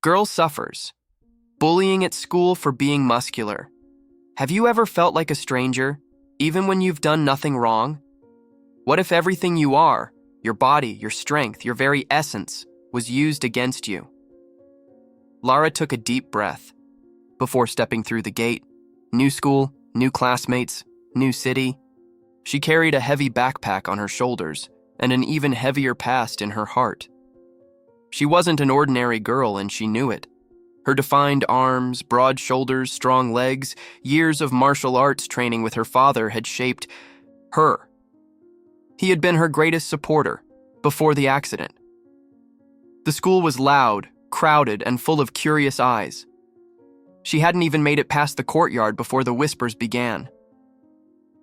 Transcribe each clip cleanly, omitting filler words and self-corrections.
Girl suffers. Bullying at school for being muscular. Have you ever felt like a stranger, even when you've done nothing wrong? What if everything you are, your body, your strength, your very essence, was used against you? Lara took a deep breath before stepping through the gate. New school, new classmates, new city. She carried a heavy backpack on her shoulders and an even heavier past in her heart. She wasn't an ordinary girl, and she knew it. Her defined arms, broad shoulders, strong legs, years of martial arts training with her father had shaped her. He had been her greatest supporter before the accident. The school was loud, crowded, and full of curious eyes. She hadn't even made it past the courtyard before the whispers began.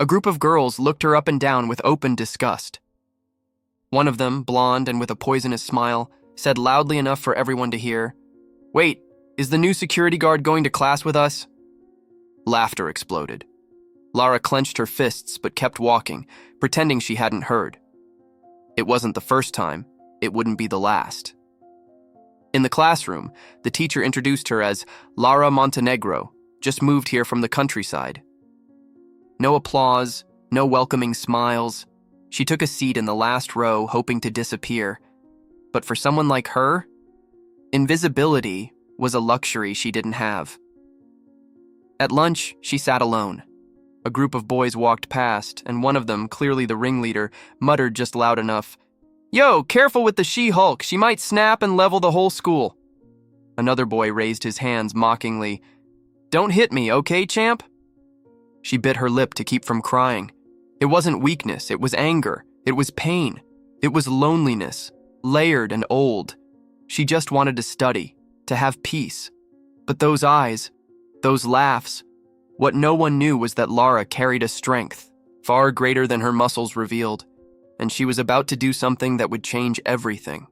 A group of girls looked her up and down with open disgust. One of them, blonde and with a poisonous smile, said loudly enough for everyone to hear, "Wait, is the new security guard going to class with us?" Laughter exploded. Lara clenched her fists but kept walking, pretending she hadn't heard. It wasn't the first time. It wouldn't be the last. In the classroom, the teacher introduced her as Lara Montenegro, just moved here from the countryside. No applause, no welcoming smiles. She took a seat in the last row, hoping to disappear. But for someone like her, invisibility was a luxury she didn't have. At lunch, she sat alone. A group of boys walked past, and one of them, clearly the ringleader, muttered just loud enough, "Yo, careful with the She-Hulk. She might snap and level the whole school." Another boy raised his hands mockingly. "Don't hit me, okay, champ?" She bit her lip to keep from crying. It wasn't weakness, it was anger, it was pain, it was loneliness, layered and old. She just wanted to study, to have peace. But those eyes, those laughs, what no one knew was that Lara carried a strength far greater than her muscles revealed, and she was about to do something that would change everything.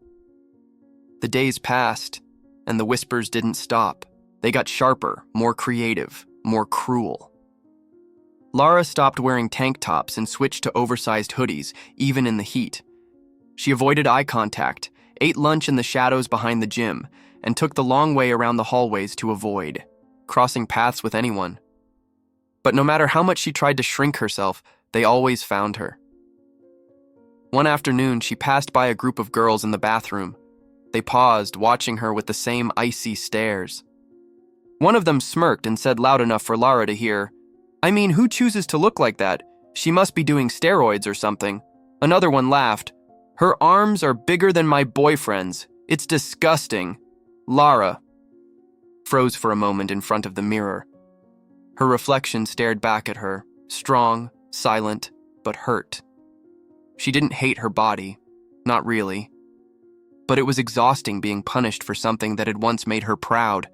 The days passed, and the whispers didn't stop. They got sharper, more creative, more cruel. Lara stopped wearing tank tops and switched to oversized hoodies, even in the heat. She avoided eye contact, ate lunch in the shadows behind the gym, and took the long way around the hallways to avoid crossing paths with anyone. But no matter how much she tried to shrink herself, they always found her. One afternoon, she passed by a group of girls in the bathroom. They paused, watching her with the same icy stares. One of them smirked and said loud enough for Lara to hear, "I mean, who chooses to look like that? She must be doing steroids or something." Another one laughed. "Her arms are bigger than my boyfriend's. It's disgusting." Lara froze for a moment in front of the mirror. Her reflection stared back at her, strong, silent, but hurt. She didn't hate her body, not really. But it was exhausting being punished for something that had once made her proud.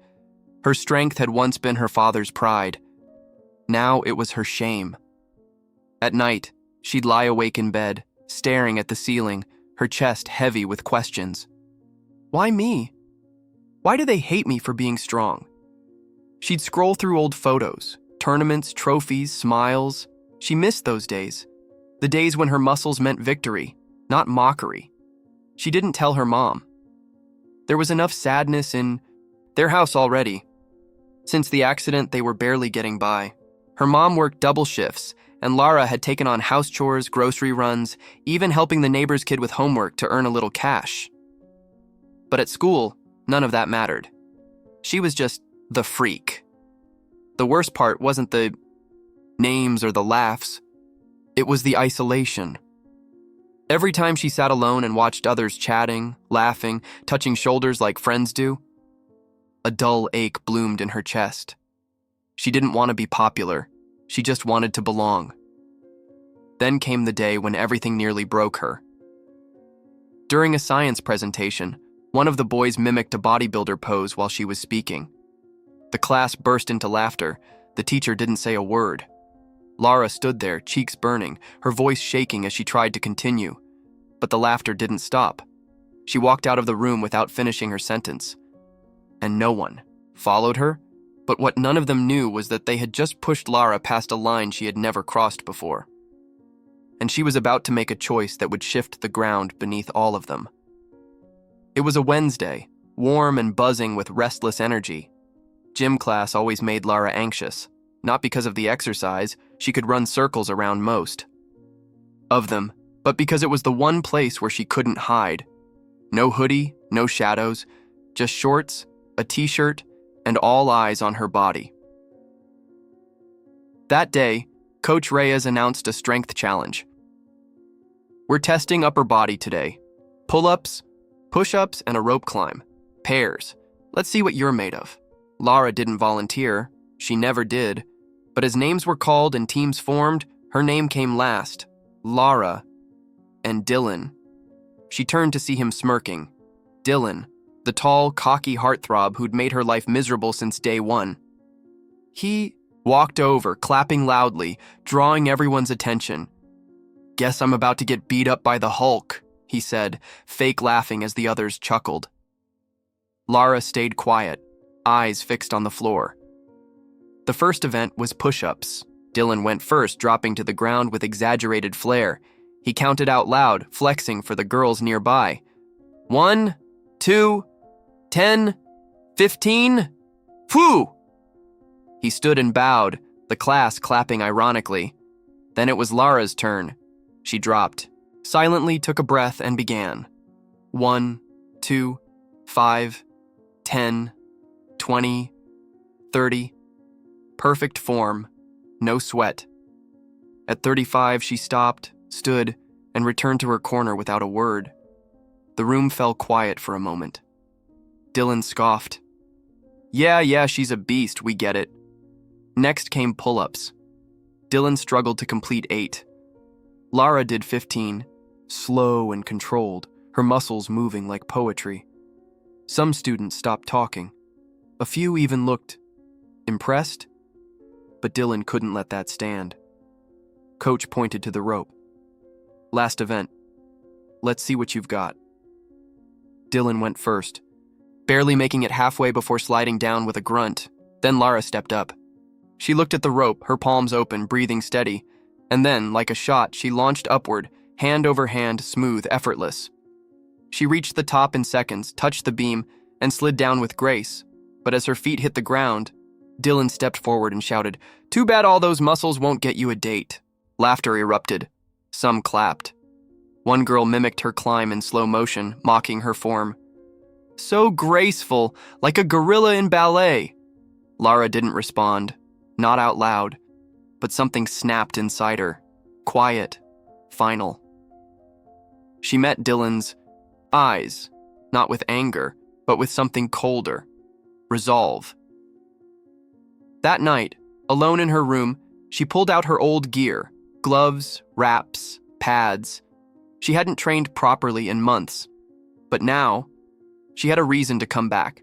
Her strength had once been her father's pride. Now it was her shame. At night, she'd lie awake in bed, staring at the ceiling, her chest heavy with questions. Why me? Why do they hate me for being strong? She'd scroll through old photos, tournaments, trophies, smiles. She missed those days. The days when her muscles meant victory, not mockery. She didn't tell her mom. There was enough sadness in their house already. Since the accident, they were barely getting by. Her mom worked double shifts, and Lara had taken on house chores, grocery runs, even helping the neighbor's kid with homework to earn a little cash. But at school, none of that mattered. She was just the freak. The worst part wasn't the names or the laughs. It was the isolation. Every time she sat alone and watched others chatting, laughing, touching shoulders like friends do, a dull ache bloomed in her chest. She didn't want to be popular. She just wanted to belong. Then came the day when everything nearly broke her. During a science presentation, one of the boys mimicked a bodybuilder pose while she was speaking. The class burst into laughter. The teacher didn't say a word. Lara stood there, cheeks burning, her voice shaking as she tried to continue. But the laughter didn't stop. She walked out of the room without finishing her sentence. And no one followed her, but what none of them knew was that they had just pushed Lara past a line she had never crossed before. And she was about to make a choice that would shift the ground beneath all of them. It was a Wednesday, warm and buzzing with restless energy. Gym class always made Lara anxious, not because of the exercise, she could run circles around most of them, but because it was the one place where she couldn't hide. No hoodie, no shadows, just shorts, a t-shirt, and all eyes on her body. That day, Coach Reyes announced a strength challenge. We're testing upper body today. Pull-ups, push-ups, and a rope climb. Pairs. Let's see what you're made of. Lara didn't volunteer. She never did. But as names were called and teams formed, her name came last. Lara and Dylan. She turned to see him smirking. Dylan, the tall, cocky heartthrob who'd made her life miserable since day one. He walked over, clapping loudly, drawing everyone's attention. "Guess I'm about to get beat up by the Hulk," he said, fake laughing as the others chuckled. Lara stayed quiet, eyes fixed on the floor. The first event was push-ups. Dylan went first, dropping to the ground with exaggerated flair. He counted out loud, flexing for the girls nearby. 1, 2, 10, 15. Phew! He stood and bowed, the class clapping ironically. Then it was Lara's turn. She dropped, silently took a breath and began. 1, 2, 5, 10, 20, 30. Perfect form, no sweat. At 35, she stopped, stood, and returned to her corner without a word. The room fell quiet for a moment. Dylan scoffed. Yeah, she's a beast, we get it. Next came pull-ups. Dylan struggled to complete 8. Lara did 15, slow and controlled, her muscles moving like poetry. Some students stopped talking. A few even looked impressed, but Dylan couldn't let that stand. Coach pointed to the rope. Last event. Let's see what you've got. Dylan went first, barely making it halfway before sliding down with a grunt. Then Lara stepped up. She looked at the rope, her palms open, breathing steady, and then, like a shot, she launched upward, hand over hand, smooth, effortless. She reached the top in seconds, touched the beam, and slid down with grace. But as her feet hit the ground, Dylan stepped forward and shouted, "Too bad all those muscles won't get you a date." Laughter erupted. Some clapped. One girl mimicked her climb in slow motion, mocking her form. "So graceful, like a gorilla in ballet." Lara didn't respond, not out loud, but something snapped inside her. Quiet, final. She met Dylan's eyes, not with anger, but with something colder. Resolve. That night, alone in her room, she pulled out her old gear, gloves, wraps, pads. She hadn't trained properly in months, but now, she had a reason to come back.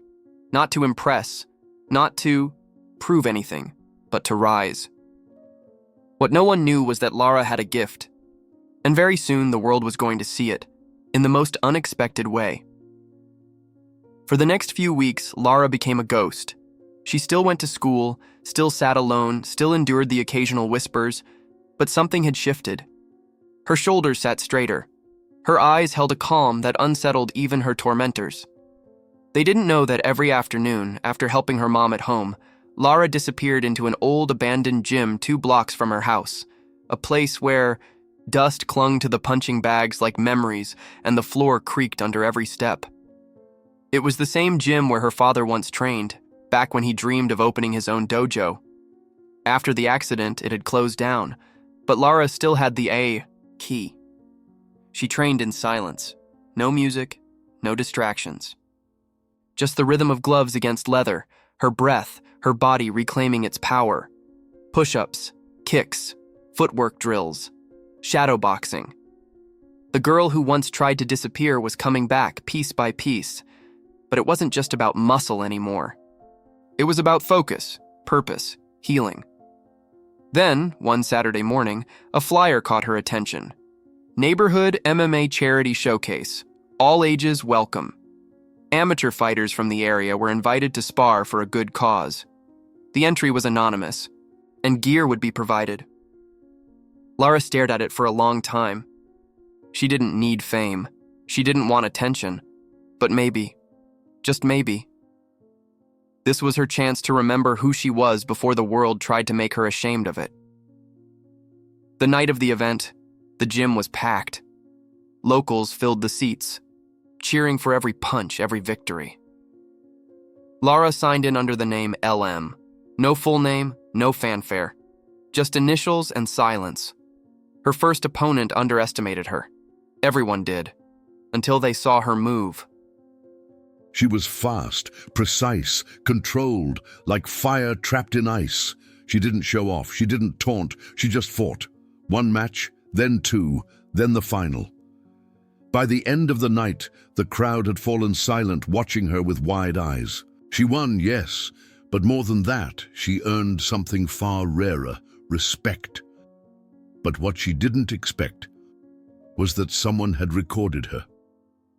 Not to impress, not to prove anything, but to rise. What no one knew was that Lara had a gift, and very soon the world was going to see it, in the most unexpected way. For the next few weeks, Lara became a ghost. She still went to school, still sat alone, still endured the occasional whispers, but something had shifted. Her shoulders sat straighter. Her eyes held a calm that unsettled even her tormentors. They didn't know that every afternoon, after helping her mom at home, Lara disappeared into an old abandoned gym 2 blocks from her house, a place where dust clung to the punching bags like memories and the floor creaked under every step. It was the same gym where her father once trained, back when he dreamed of opening his own dojo. After the accident, it had closed down, but Lara still had the A key. She trained in silence. No music, no distractions. Just the rhythm of gloves against leather, her breath, her body reclaiming its power. Push-ups, kicks, footwork drills, shadow boxing. The girl who once tried to disappear was coming back piece by piece, but it wasn't just about muscle anymore. It was about focus, purpose, healing. Then, one Saturday morning, a flyer caught her attention. Neighborhood MMA Charity Showcase. All ages welcome. Amateur fighters from the area were invited to spar for a good cause. The entry was anonymous, and gear would be provided. Lara stared at it for a long time. She didn't need fame. She didn't want attention. But maybe, Just maybe. This was her chance to remember who she was before the world tried to make her ashamed of it. The night of the event, the gym was packed. Locals filled the seats, cheering for every punch, every victory. Lara signed in under the name LM. No full name, no fanfare. Just initials and silence. Her first opponent underestimated her. Everyone did, until they saw her move. She was fast, precise, controlled, like fire trapped in ice. She didn't show off, she didn't taunt, she just fought. One match, then two, then the final. By the end of the night, the crowd had fallen silent, watching her with wide eyes. She won, yes, but more than that, she earned something far rarer, respect. But what she didn't expect was that someone had recorded her.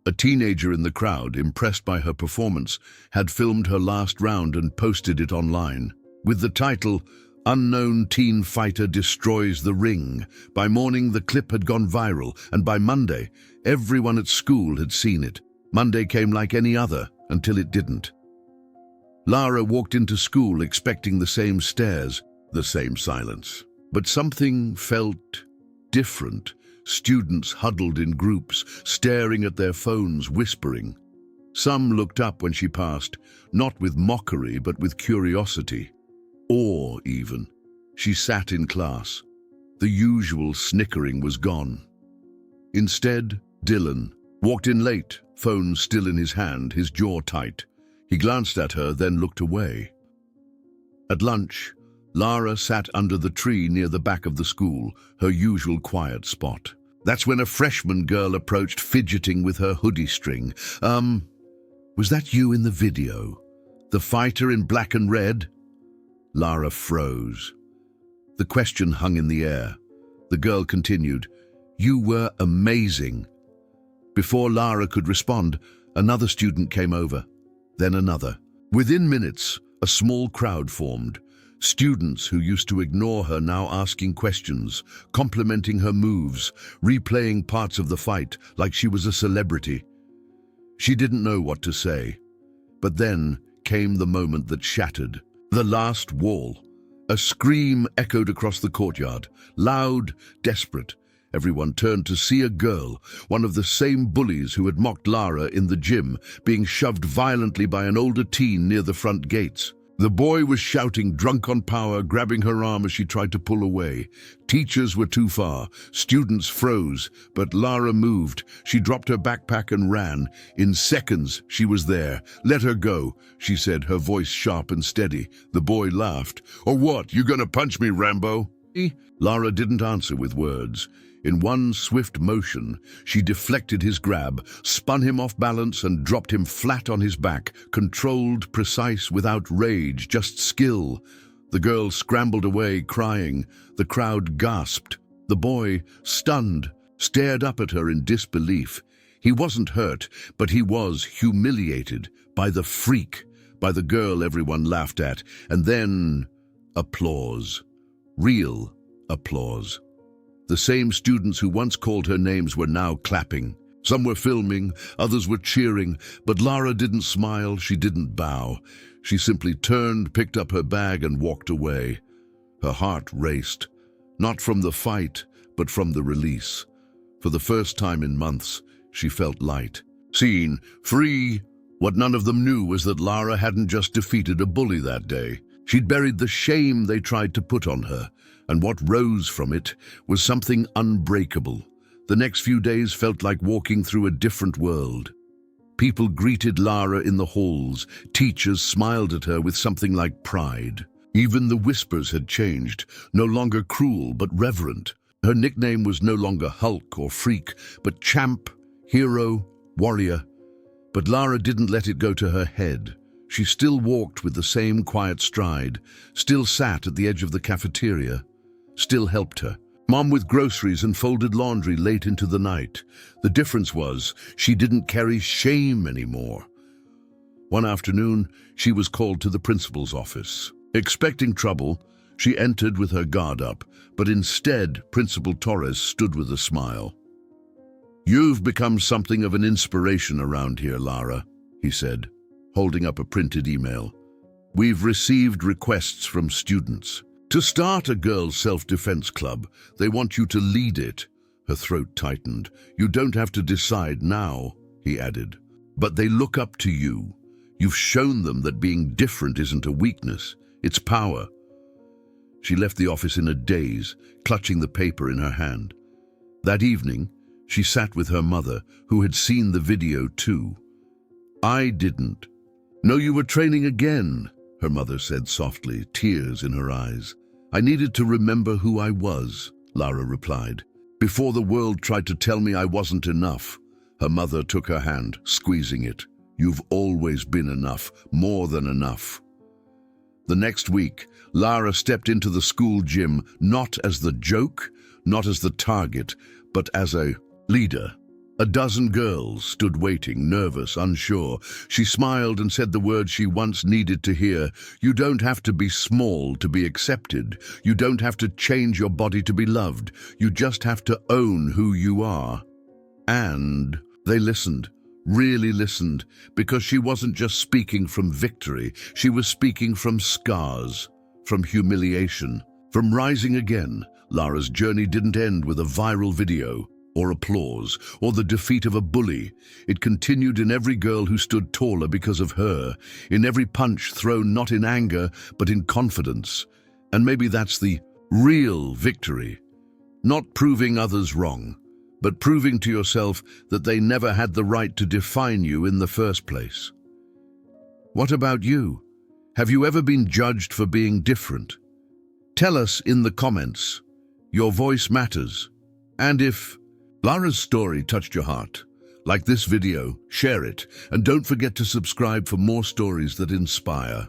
A teenager in the crowd, impressed by her performance, had filmed her last round and posted it online. With the title, "Unknown Teen Fighter Destroys the Ring." By morning, the clip had gone viral, and by Monday, everyone at school had seen it. Monday came like any other, until it didn't. Lara walked into school expecting the same stares, the same silence. But something felt different. Students huddled in groups, staring at their phones, whispering. Some looked up when she passed, not with mockery, but with curiosity. Awe, even. She sat in class. The usual snickering was gone. Instead, Dylan walked in late, phone still in his hand, his jaw tight. He glanced at her, then looked away. At lunch, Lara sat under the tree near the back of the school, her usual quiet spot. That's when a freshman girl approached, fidgeting with her hoodie string. Was that you in the video? The fighter in black and red? Lara froze. The question hung in the air. The girl continued, "You were amazing." Before Lara could respond, another student came over, then another. Within minutes, a small crowd formed. Students who used to ignore her now asking questions, complimenting her moves, replaying parts of the fight like she was a celebrity. She didn't know what to say. But then came the moment that shattered. The last wall. A scream echoed across the courtyard, loud, desperate. Everyone turned to see a girl, one of the same bullies who had mocked Lara in the gym, being shoved violently by an older teen near the front gates. The boy was shouting, drunk on power, grabbing her arm as she tried to pull away. Teachers were too far. Students froze, but Lara moved. She dropped her backpack and ran. In seconds, she was there. "Let her go," she said, her voice sharp and steady. The boy laughed. "Or what? You gonna punch me, Rambo?" Lara didn't answer with words. In one swift motion, she deflected his grab, spun him off balance and dropped him flat on his back, controlled, precise, without rage, just skill. The girl scrambled away, crying. The crowd gasped. The boy, stunned, stared up at her in disbelief. He wasn't hurt, but he was humiliated by the freak, by the girl everyone laughed at, and then applause. Real applause. The same students who once called her names were now clapping. Some were filming, others were cheering, but Lara didn't smile, she didn't bow. She simply turned, picked up her bag and walked away. Her heart raced, not from the fight, but from the release. For the first time in months, she felt light. Seen, free. What none of them knew was that Lara hadn't just defeated a bully that day. She'd buried the shame they tried to put on her, and what rose from it was something unbreakable. The next few days felt like walking through a different world. People greeted Lara in the halls. Teachers smiled at her with something like pride. Even the whispers had changed, no longer cruel but reverent. Her nickname was no longer Hulk or Freak, but Champ, Hero, Warrior. But Lara didn't let it go to her head. She still walked with the same quiet stride, still sat at the edge of the cafeteria, still helped her. Mom with groceries and folded laundry late into the night. The difference was she didn't carry shame anymore. One afternoon, she was called to the principal's office. Expecting trouble, she entered with her guard up, but instead, Principal Torres stood with a smile. "You've become something of an inspiration around here, Lara," he said. holding up a printed email. "We've received requests from students to start a girls' self-defense club. They want you to lead it." Her throat tightened. "You don't have to decide now," he added. "But they look up to you. You've shown them that being different isn't a weakness, it's power." She left the office in a daze, clutching the paper in her hand. That evening, she sat with her mother, who had seen the video too. "I didn't." "No, you were training again," her mother said softly, tears in her eyes. "I needed to remember who I was," Lara replied, "before the world tried to tell me I wasn't enough." Her mother took her hand, squeezing it. "You've always been enough, more than enough." The next week, Lara stepped into the school gym, not as the joke, not as the target, but as a leader. A dozen girls stood waiting, nervous, unsure. She smiled and said the words she once needed to hear. "You don't have to be small to be accepted. You don't have to change your body to be loved. You just have to own who you are." And they listened, really listened, because she wasn't just speaking from victory. She was speaking from scars, from humiliation, from rising again. Lara's journey didn't end with a viral video, or applause, or the defeat of a bully. It continued in every girl who stood taller because of her, in every punch thrown not in anger, but in confidence. And maybe that's the real victory. Not proving others wrong, but proving to yourself that they never had the right to define you in the first place. What about you? Have you ever been judged for being different? Tell us in the comments. Your voice matters. And if Lara's story touched your heart, like this video, share it, and don't forget to subscribe for more stories that inspire.